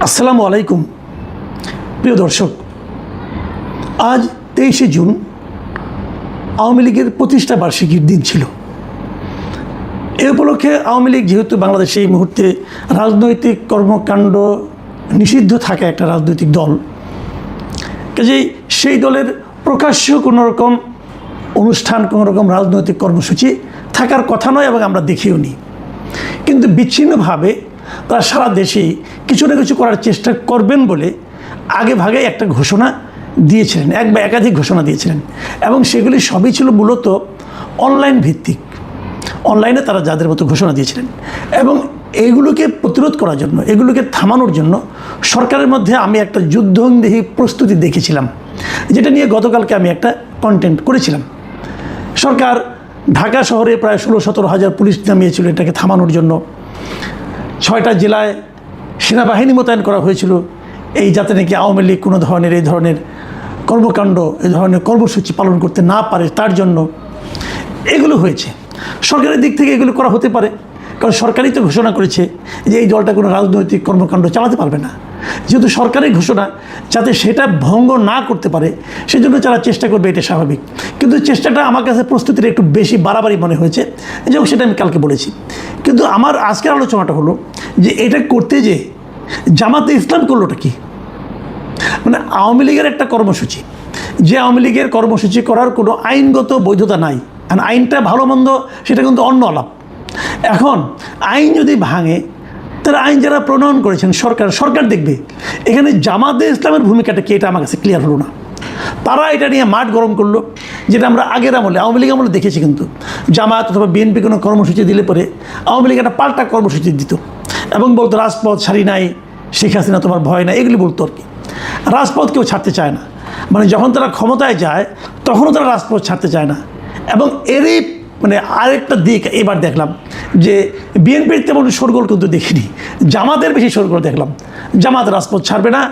আসসালামু আলাইকুম প্রিয় দর্শক, আজ 23শে জুন আওয়ামী লীগের প্রতিষ্ঠা বার্ষিকীর দিন ছিল। এ উপলক্ষে আওয়ামী লীগ যেহেতু বাংলাদেশে এই মুহূর্তে রাজনৈতিক কর্মকাণ্ড নিষিদ্ধ থাকা একটা রাজনৈতিক দল, কাজেই সেই দলের প্রকাশ্য কোনো রকম অনুষ্ঠান, কোনো রকম রাজনৈতিক কর্মসূচি থাকার কথা নয় এবং আমরা দেখিও নি। কিন্তু বিচ্ছিন্নভাবে তারা সারা দেশেই কিছু না কিছু করার চেষ্টা করবেন বলে আগে ভাগে একটা ঘোষণা দিয়েছিলেন, এক বা একাধিক ঘোষণা দিয়েছিলেন এবং সেগুলি সবই ছিল মূলত অনলাইন ভিত্তিক। অনলাইনে তারা যাদের মতো ঘোষণা দিয়েছিলেন এবং এইগুলোকে প্রতিরোধ করার জন্য, এগুলোকে থামানোর জন্য সরকারের মধ্যে আমি একটা যুদ্ধংদেহী প্রস্তুতি দেখেছিলাম, যেটা নিয়ে গতকালকে আমি একটা কন্টেন্ট করেছিলাম। সরকার ঢাকা শহরে প্রায় 16-17 হাজার পুলিশ নামিয়েছিল এটাকে থামানোর জন্য। 6টা জেলায় সেনাবাহিনী মোতায়েন করা হয়েছিল এই যাতে নাকি আওয়ামী লীগ কোনো ধরনের এই ধরনের কর্মকাণ্ড, এই ধরনের কর্মসূচি পালন করতে না পারে তার জন্য এগুলো হয়েছে। সরকারের দিক থেকে এগুলো করা হতে পারে, কারণ সরকারই তো ঘোষণা করেছে যে এই দলটা কোনো রাজনৈতিক কর্মকাণ্ড চালাতে পারবে না। যেহেতু সরকারের ঘোষণা, যাতে সেটা ভঙ্গ না করতে পারে সেজন্য যারা চেষ্টা করবে, এটা স্বাভাবিক। কিন্তু চেষ্টাটা আমার কাছে প্রস্তুতির একটু বেশি বাড়াবাড়ি মনে হয়েছে, যেমন সেটা আমি কালকে বলেছি। কিন্তু আমার আজকের আলোচনাটা হলো যে এটা করতে যে জামাতে ইসলাম করলোটা কি, মানে আওয়ামী লীগের একটা কর্মসূচি, যে আওয়ামী লীগের কর্মসূচি করার কোনো আইনগত বৈধতা নাই। আর আইনটা ভালো মন্দ সেটা কিন্তু অন্য আলাপ। এখন আইন যদি ভাঙে, তারা আইন যারা প্রণয়ন করেছেন সরকার দেখবে। এখানে জামাতে ইসলামের ভূমিকাটা কি, এটা আমার কাছে ক্লিয়ার হলো না। তারা এটা নিয়ে মাঠ গরম করলো, যেটা আমরা আগের আমলে, আওয়ামী লীগ আমলে দেখেছি। কিন্তু জামাত অথবা বিএনপি কোনো কর্মসূচি দিলে পরে আওয়ামী লীগ একটা পাল্টা কর্মসূচি দিত এবং বলতো রাজপথ ছাড়ি নাই, শেখ হাসিনা তোমার ভয় নাই, এগুলি বলতো আর কি। রাজপথ কেউ ছাড়তে চায় না, মানে যখন তারা ক্ষমতায় যায় তখনও তারা রাজপথ ছাড়তে চায় না। এবং এরই মানে আরেকটা দিক এবার দেখলাম যে বিএনপির তেমন শোরগোল কিন্তু দেখিনি, জামাতের বেশি শোরগোল দেখলাম। জামাত রাজপথ ছাড়বে না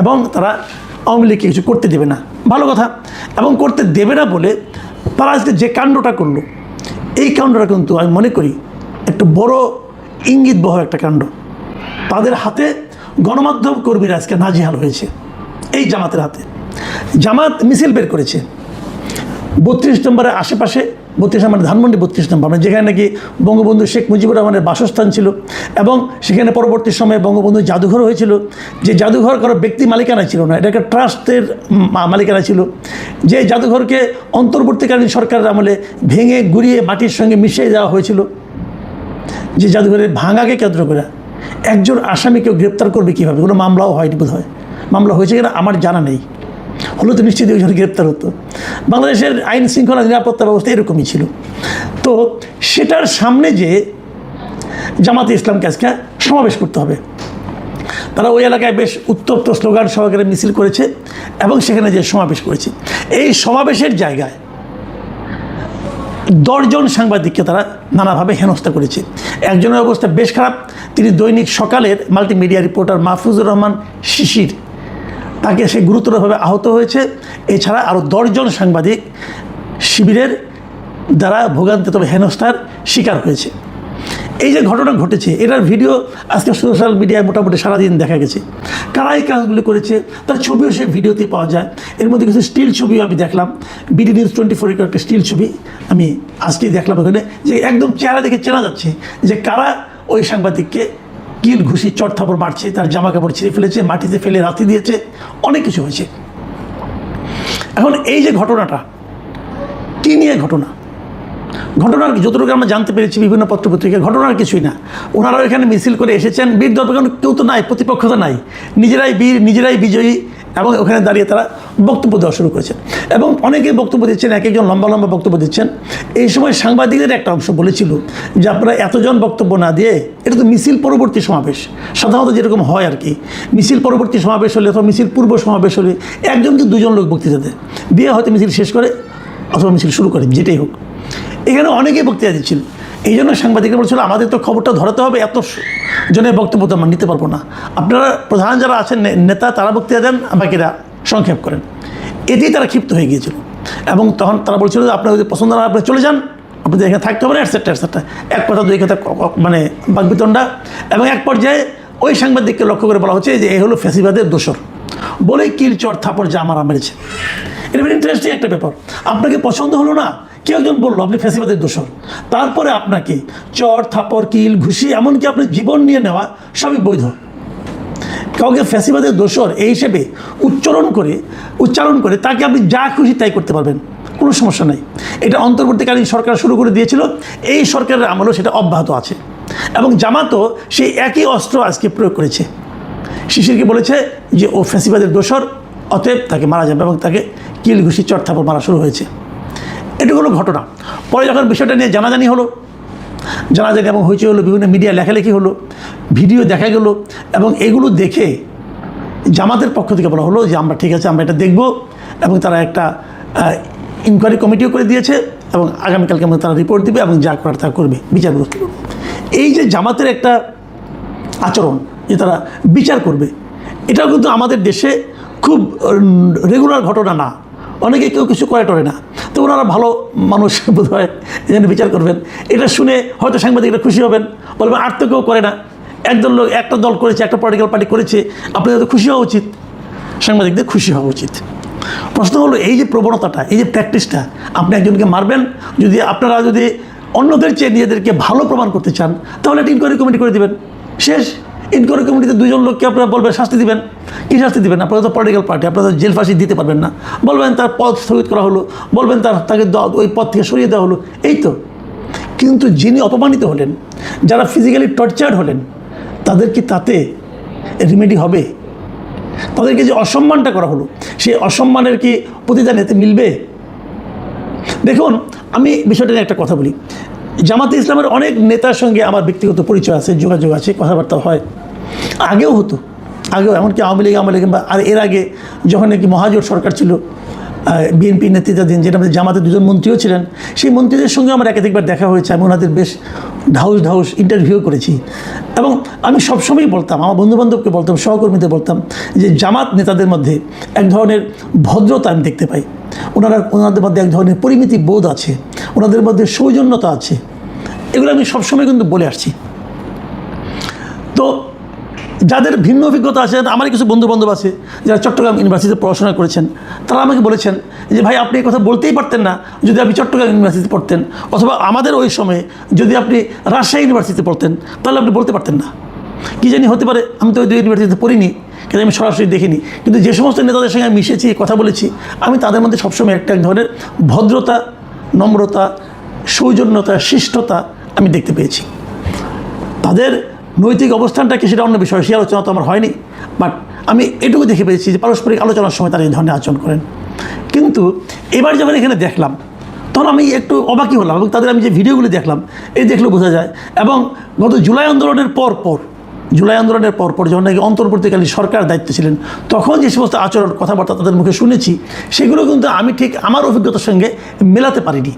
এবং তারা আওয়ামী লীগকে কিছু করতে দেবে না, ভালো কথা। এবং করতে দেবে না বলে তারা আজকে যে কাণ্ডটা করলো, এই কাণ্ডটা কিন্তু আমি মনে করি একটা বড় ইঙ্গিতবহ একটা কাণ্ড। তাদের হাতে গণমাধ্যম কর্মীরা আজকে নাজেহাল হয়েছে, এই জামাতের হাতে। জামাত মিছিল বের করেছে 32 নম্বরের আশেপাশে, 32 নম্বর ধানমন্ডি 32 নম্বর, মানে যেখানে নাকি বঙ্গবন্ধু শেখ মুজিবুর রহমানের বাসস্থান ছিল এবং সেখানে পরবর্তী সময়ে বঙ্গবন্ধু জাদুঘর হয়েছিল। যে জাদুঘর কারো ব্যক্তি মালিকানা ছিল না, এটা একটা ট্রাস্টের মালিকানা ছিল। যে জাদুঘরকে অন্তর্বর্তীকালীন সরকারের আমলে ভেঙে গুড়িয়ে মাটির সঙ্গে মিশিয়ে দেওয়া হয়েছিল। যে জাদুঘরের ভাঙাকে কেন্দ্র করে একজন আসামিকেও গ্রেপ্তার করবে কীভাবে? কোনো মামলাও হয়নি বোধ হয়। মামলা হয়েছে কিনা আমার জানা নেই, হলো তো নিশ্চিত ওই জন্য গ্রেপ্তার হতো। বাংলাদেশের আইন শৃঙ্খলা নিরাপত্তা ব্যবস্থা এরকমই ছিল। তো সেটার সামনে যে জামাতে ইসলামকে আজকে সমাবেশ করতে হবে, তারা ওই এলাকায় বেশ উত্তপ্ত স্লোগান সহকারে মিছিল করেছে এবং সেখানে যে সমাবেশ করেছে, এই সমাবেশের জায়গায় 10 জন সাংবাদিককে তারা নানাভাবে হেনস্থা করেছে। একজনের অবস্থা বেশ খারাপ, তিনি দৈনিক সকালের মাল্টিমিডিয়া রিপোর্টার মাহফুজুর রহমান শিশির, তাকে সে গুরুতরভাবে আহত হয়েছে। এছাড়া আরও 10 জন সাংবাদিক শিবিরের দ্বারা ভোগান্তি, তবে হেনস্থার শিকার হয়েছে। এই যে ঘটনা ঘটেছে, এটার ভিডিও আজকে সোশ্যাল মিডিয়ায় মোটামুটি সারাদিন দেখা গেছে। কারা এই কাজগুলি করেছে তার ছবিও সে ভিডিওতে পাওয়া যায়। এর মধ্যে কিছু স্টিল ছবিও আমি দেখলাম, বিডি নিউজ 24 এর একটা স্টিল ছবি আমি আজকেই দেখলাম, ওখানে যে একদম চেহারা দেখে চেনা যাচ্ছে যে কারা ওই সাংবাদিককে কিল ঘুষি চট থাপড় মারছে, তার জামা কাপড় ছিঁড়ে ফেলেছে, মাটিতে ফেলে রাতি দিয়েছে, অনেক কিছু হয়েছে। এখন এই যে ঘটনাটা কী নিয়ে ঘটনার যতটুকু আমরা জানতে পেরেছি বিভিন্ন পত্রপত্রিকায়, ঘটনার কিছুই না। ওনারাও এখানে মিছিল করে এসেছেন, বীর দর্পণ কেউ তো নাই, প্রতিপক্ষ তো নাই, নিজেরাই বীর, নিজেরাই বিজয়ী। এবং ওখানে দাঁড়িয়ে তারা বক্তব্য দেওয়া শুরু করেছেন এবং অনেকেই বক্তব্য দিচ্ছেন, এক একজন লম্বা লম্বা বক্তব্য দিচ্ছেন। এই সময় সাংবাদিকদের একটা অংশ বলেছিল যে আপনারা এতজন বক্তব্য না দিয়ে, এটা তো মিছিল পরবর্তী সমাবেশ, সাধারণত যেরকম হয় আর কি, মিছিল পরবর্তী সমাবেশ হলে অথবা মিছিল পূর্ব সমাবেশ হলে একজনকে 2 জন লোক বক্তৃতা দেয়, দিয়ে হয়তো মিছিল শেষ করে অথবা মিছিল শুরু করে, যেটাই হোক। এখানে অনেকেই বক্তৃতা দিচ্ছিল। এই জন্য সাংবাদিকরা বলছিল আমাদের তো খবরটা ধরাতে হবে, এত জনের বক্তব্য তো আমরা নিতে পারবো না, আপনারা প্রধান যারা আছেন নেতা তারা বক্তৃতা দেন, বাকিরা সংক্ষেপ করেন। এতেই তারা ক্ষিপ্ত হয়ে গিয়েছিল এবং তখন তারা বলছিল যে আপনার যদি পছন্দ না আপনি চলে যান, আপনাদের এখানে থাকতে হবে না, এটসেট্রা। এক কথা 2 কথা মানে বাকবিতণ্ডা এবং এক পর্যায়ে ওই সাংবাদিককে লক্ষ্য করে বলা হচ্ছে যে এ হলো ফ্যাসিবাদের দোসর, বলেই কিল চর থাপড় যা মারা মেরেছে। এটা ভেরি ইন্টারেস্টিং একটা ব্যাপার। আপনাকে পছন্দ হলো না, কেউ একজন বললো আপনি ফ্যাসিবাদের দোসর, তারপরে আপনাকে চর থাপড় কিল ঘুষি এমনকি আপনি জীবন নিয়ে নেওয়া সবই বৈধ। কাউকে ফ্যাসিবাদের দোসর এই হিসেবে উচ্চারণ করে তাকে আপনি যা খুশি তাই করতে পারবেন, কোনো সমস্যা নাই। এটা অন্তর্বর্তীকালীন সরকার শুরু করে দিয়েছিল, এই সরকারের আমলেও সেটা অব্যাহত আছে। এবং জামাতও সেই একই অস্ত্র আজকে প্রয়োগ করেছে। শিশিরকে বলেছে যে ও ফ্যাসিবাদের দোসর, অতএব তাকে মারা যাবে, এবং তাকে কিল ঘুষি চর থাপড় মারা শুরু হয়েছে। এটা হলো ঘটনা। পরে যখন বিষয়টা নিয়ে জানাজানি হলো, এবং হয়েছে হলো, বিভিন্ন মিডিয়া লেখালেখি হলো, ভিডিও দেখা গেল, এবং এগুলো দেখে জামাতের পক্ষ থেকে বলা হলো যে আমরা ঠিক আছে, আমরা এটা দেখব, এবং তারা একটা ইনকোয়ারি কমিটিও করে দিয়েছে, এবং আগামীকালকে মধ্যে তারা রিপোর্ট দিবে এবং যা করার তা করবে, বিচার ব্যবস্থা করবে। এই যে জামাতের একটা আচরণ যে তারা বিচার করবে, এটাও কিন্তু আমাদের দেশে খুব রেগুলার ঘটনা না। অনেকে কেউ কিছু করে টরে না, তো ওনারা ভালো মানুষ বোধ হয় যেন বিচার করবেন। এটা শুনে হয়তো সাংবাদিকরা খুশি হবেন, বলবেন আর তো কেউ করে না, একটা দল করেছে, একটা পলিটিক্যাল পার্টি করেছে, আপনাদের তো খুশি হওয়া উচিত, সাংবাদিকদের খুশি হওয়া উচিত। প্রশ্ন হলো এই যে প্রবণতাটা, এই যে প্র্যাকটিসটা, আপনি একজনকে মারবেন, আপনারা যদি অন্যদের চেয়ে নিজেদেরকে ভালো প্রমাণ করতে চান, তাহলে একটা ইনকোয়ারি কমিটি করে দেবেন, শেষ। ইনকোয়ারি কমিটিতে দুজন লোককে আপনারা বলবেন শাস্তি দিবেন। কী শাস্তি দিবেন? আপনারা তো পলিটিক্যাল পার্টি, আপনারা তো জেল ফাঁসি দিতে পারবেন না। বলবেন তার পদ স্থগিত করা হলো, বলবেন তাকে ওই পদ থেকে সরিয়ে দেওয়া হলো, এই তো। কিন্তু যিনি অপমানিত হলেন, যারা ফিজিক্যালি টর্চার্ড হলেন, তাদের কি তাতে রেমেডি হবে? তাদেরকে যে অসম্মানটা করা হলো, সেই অসম্মানের কি প্রতিদান এতে মিলবে? দেখুন, আমি বিষয়টা নিয়ে একটা কথা বলি। জামাতে ইসলামের অনেক নেতার সঙ্গে আমার ব্যক্তিগত পরিচয় আছে, যোগাযোগ আছে, কথাবার্তা হয়, আগেও হতো, এমনকি আওয়ামী লীগ বা আর এর আগে যখন নাকি মহাজোট সরকার ছিল, বিএনপি নেতৃত্বাধীন, যেটা আমাদের জামাতের দুজন মন্ত্রীও ছিলেন, সেই মন্ত্রীদের সঙ্গে আমার একাধিকবার দেখা হয়েছে, আমি ওনাদের বেশ ঢাউস ইন্টারভিউ করেছি। এবং আমি সবসময়ই বলতাম, আমার বন্ধুবান্ধবকে বলতাম, সহকর্মীদের বলতাম যে জামাত নেতাদের মধ্যে এক ধরনের ভদ্রতা আমি দেখতে পাই। ওনাদের মধ্যে এক ধরনের পরিমিতি বোধ আছে, ওনাদের মধ্যে সৌজন্যতা আছে, এগুলো আমি সবসময় কিন্তু বলে আসছি। তো যাদের ভিন্ন অভিজ্ঞতা আছে, আমার কিছু বন্ধুবান্ধব আছে যারা চট্টগ্রাম ইউনিভার্সিটিতে পড়াশোনা করেছেন, তারা আমাকে বলেছেন যে ভাই আপনি এই কথা বলতেই পারতেন না যদি আপনি চট্টগ্রাম ইউনিভার্সিটিতে পড়তেন, অথবা আমাদের ওই সময়ে যদি আপনি রাজশাহী ইউনিভার্সিটিতে পড়তেন তাহলে আপনি বলতে পারতেন না। কী জানি হতে পারে, আমি তো ওই দুই ইউনিভার্সিটিতে পড়িনি, কিন্তু আমি সরাসরি দেখিনি, কিন্তু যে সমস্ত নেতাদের সঙ্গে আমি মিশেছি, কথা বলেছি, আমি তাদের মধ্যে সবসময় এক ধরনের ভদ্রতা, নম্রতা, সৌজন্যতা, শিষ্টতা আমি দেখতে পেয়েছি। তাদের নৈতিক অবস্থানটা কি সেটা অন্য বিষয়, সে আলোচনা তো আমার হয়নি, বাট আমি এটুকু দেখে পেয়েছি যে পারস্পরিক আলোচনার সময় তারা এই ধরনের আচরণ করেন। কিন্তু এবার যখন এখানে দেখলাম, তখন আমি একটু অবাকই হলাম, এবং তাদের আমি যে ভিডিওগুলি দেখলাম, এই দেখলেও বোঝা যায়। এবং গত জুলাই আন্দোলনের পর যখন নাকি অন্তর্বর্তীকালীন সরকার দায়িত্ব ছিলেন, তখন যে সমস্ত আচরণ, কথাবার্তা তাদের মুখে শুনেছি, সেগুলো কিন্তু আমি ঠিক আমার অভিজ্ঞতার সঙ্গে মেলাতে পারিনি।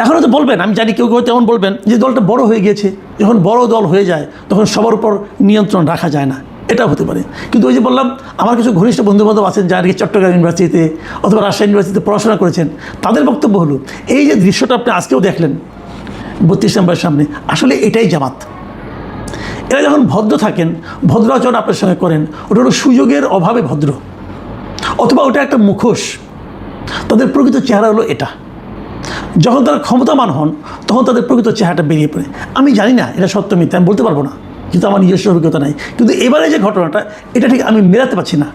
এখনও তো বলবেন, আমি জানি কেউ তেমন বলবেন যে দলটা বড় হয়ে গিয়েছে, যখন বড় দল হয়ে যায় তখন সবার উপর নিয়ন্ত্রণ রাখা যায় না, এটাও হতে পারে। কিন্তু ওই যে বললাম, আমার কিছু ঘনিষ্ঠ বন্ধুবান্ধব আছেন যারা কি চট্টগ্রাম ইউনিভার্সিটিতে অথবা রাজশাহী ইউনিভার্সিটিতে পড়াশোনা করেছেন, তাদের বক্তব্য হলো এই যে দৃশ্যটা আপনি আজকেও দেখলেন 32 নম্বরের সামনে, আসলে এটাই জামাত। এরা যখন ভদ্র থাকেন, ভদ্র আচরণ আপনার সঙ্গে করেন, ওটা হলো সুযোগের অভাবে ভদ্র, অথবা ওটা একটা মুখোশ। তাদের প্রকৃত চেহারা হলো এটা। যখন তারা ক্ষমতাবান হন, তখন তাদের প্রকৃত চেহারাটা বেরিয়ে পড়ে। আমি জানি না এটা সত্য মিথ্যা, আমি বলতে পারবো না, কিন্তু আমার নিজস্ব অভিজ্ঞতা নাই। কিন্তু এবারে যে ঘটনাটা, এটা ঠিক আমি মেলাতে পারছি না।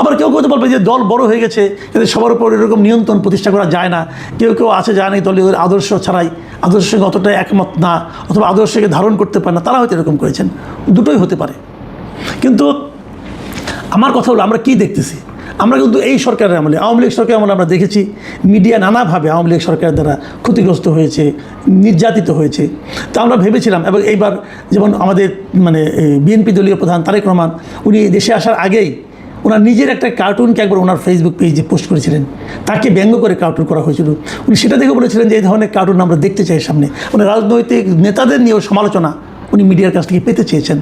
আবার কেউ তো বলবে যে দল বড় হয়ে গেছে, কিন্তু সবার উপর এরকম নিয়ন্ত্রণ প্রতিষ্ঠা করা যায় না। কেউ আছে যায় না দলীয় আদর্শ ছাড়াই, আদর্শের সঙ্গে অতটা একমত না, অথবা আদর্শকে ধারণ করতে পারে না, তারা হয়তো এরকম করেছেন, দুটোই হতে পারে। কিন্তু আমার কথা হলো, আমরা কি দেখতেছি? আমরা কিন্তু এই সরকারের আমলে, আওয়ামী লীগ সরকারের আমলে আমরা দেখেছি মিডিয়া নানাভাবে আওয়ামী লীগ সরকারের দ্বারা ক্ষতিগ্রস্ত হয়েছে, নির্যাতিত হয়েছে। তা আমরা ভেবেছিলাম, এবং এইবার যেমন আমাদের বিএনপি দলীয় প্রধান তারেক রহমান, উনি দেশে আসার আগেই ওনার নিজের একটা কার্টুনকে একবার ওনার ফেসবুক পেজে পোস্ট করেছিলেন, তাকে ব্যঙ্গ করে কার্টুন করা হয়েছিল। উনি সেটা দেখে বলেছিলেন যে এই ধরনের কার্টুন আমরা দেখতে চাই সামনে। রাজনৈতিক নেতাদের নিয়েও সমালোচনা উনি মিডিয়ার কাছ থেকে পেতে চেয়েছেন,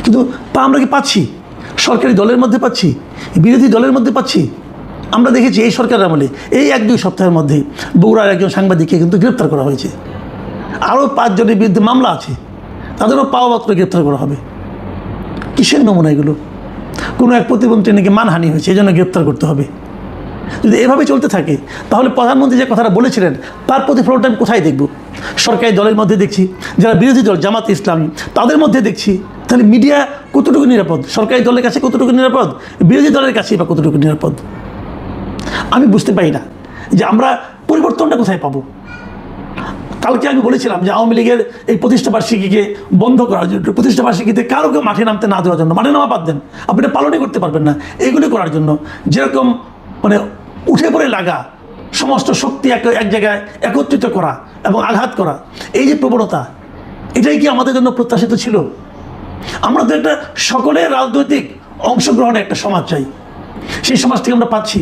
কিন্তু তা আমরা কি পাচ্ছি? সরকারি দলের মধ্যে পাচ্ছি, বিরোধী দলের মধ্যে পাচ্ছি। আমরা দেখেছি এই সরকারের আমলে এই 1-2 সপ্তাহের মধ্যেই বগুড়ার একজন সাংবাদিককে কিন্তু গ্রেপ্তার করা হয়েছে, আরও 5 জনের বিরুদ্ধে মামলা আছে। তাদেরও পাওয়া মাত্র গ্রেপ্তার করা হবে। কিসের নমুনা এগুলো? কোনো এক প্রতিমন্ত্রী নাকি মানহানি হয়েছে, এই জন্য গ্রেপ্তার করতে হবে। যদি এভাবে চলতে থাকে তাহলে প্রধানমন্ত্রী যে কথাটা বলেছিলেন তার প্রতিফলনটা আমি কোথায় দেখব? সরকারি দলের মধ্যে দেখছি, যারা বিরোধী দল জামাত ইসলামী তাদের মধ্যে দেখছি। তাহলে মিডিয়া কতটুকু নিরাপদ? সরকারি দলের কাছে কতটুকু নিরাপদ? বিরোধী দলের কাছেই বা কতটুকু নিরাপদ? আমি বুঝতে পারি না যে আমরা পরিবর্তনটা কোথায় পাবো। কালকে আমি বলেছিলাম যে আওয়ামী লীগের এই প্রতিষ্ঠাবার্ষিকীকে বন্ধ করার জন্য, প্রতিষ্ঠাবার্ষিকীতে কারোকে মাঠে নামতে না দেওয়ার জন্য, মাঠে নামা বাদ দেন, আপনি এটা পালনই করতে পারবেন না, এইগুলি করার জন্য যেরকম মানে উঠে পড়ে লাগা, সমস্ত শক্তি এক জায়গায় একত্রিত করা এবং আঘাত করা, এই যে প্রবণতা, এটাই কি আমাদের জন্য প্রত্যাশিত ছিল? আমরা তো একটা সকলের রাজনৈতিক অংশগ্রহণে একটা সমাজ চাই, সেই সমাজটি আমরা পাচ্ছি।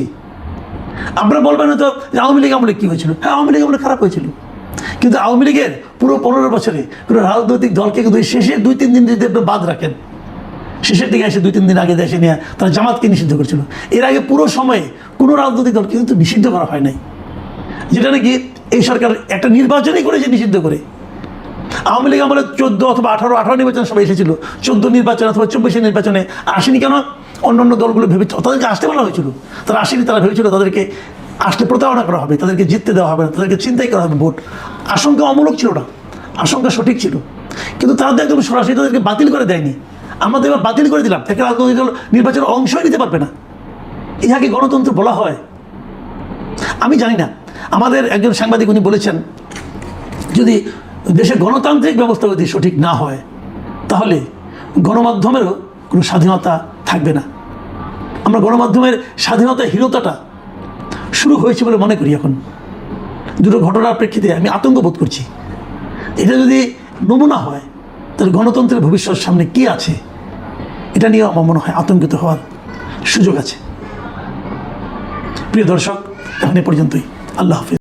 আমরা বলবেন না তো যে আওয়ামী লীগ আমলে কী হয়েছিল? হ্যাঁ, আওয়ামী লীগ আমলে খারাপ হয়েছিল, কিন্তু আওয়ামী লীগের পুরো 15 বছরে কোনো রাজনৈতিক দলকে কিন্তু শেষে 2-3 দিন যদি আপনি বাদ রাখেন, শেষের দিকে এসে 2-3 দিন আগে দেশে নিয়ে তারা জামাতকে নিষিদ্ধ করেছিল। এর আগে পুরো সময়ে কোনো রাজনৈতিক দলকে কিন্তু নিষিদ্ধ করা হয় নাই, যেটা নাকি এই সরকার একটা নির্বাচনই করেছে নিষিদ্ধ করে। আওয়ামী লীগ আমলে 14 অথবা 18 নির্বাচনে সবাই এসেছিল, 14 নির্বাচন অথবা 24 নির্বাচনে আসেনি কেন? অন্যান্য দলগুলো ভেবেছিল, তাদেরকে আসতে বলা হয়েছিল, তারা আসেনি। তারা ভেবেছিল তাদেরকে আসলে প্রতারণা করা হবে, তাদেরকে জিততে দেওয়া হবে না, তাদেরকে চিন্তাই করা হবে ভোট। আশঙ্কা অমূলক ছিল না, আশঙ্কা সঠিক ছিল, কিন্তু তারা তো একদম সরাসরি তাদেরকে বাতিল করে দেয়নি। আমরা তো এবার বাতিল করে দিলাম, থেকে রাজনৈতিক দল নির্বাচনের অংশই নিতে পারবে না। ইহাকে গণতন্ত্র বলা হয়? আমি জানি না। আমাদের একজন সাংবাদিক উনি বলেছেন, যদি দেশে গণতান্ত্রিক ব্যবস্থা যদি সঠিক না হয় তাহলে গণমাধ্যমেরও কোনো স্বাধীনতা থাকবে না। আমরা গণমাধ্যমের স্বাধীনতাহীনতাটা শুরু হয়েছে বলে মনে করি। এখন দুটো ঘটনার প্রেক্ষিতে আমি আতঙ্ক বোধ করছি। এটা যদি নমুনা হয় তাহলে গণতন্ত্রের ভবিষ্যৎ সামনে কি আছে, এটা নিয়ে আমার মনে হয় আতঙ্কিত হওয়ার সুযোগ আছে। প্রিয় দর্শক, এখন এ পর্যন্তই। আল্লাহ হাফেজ।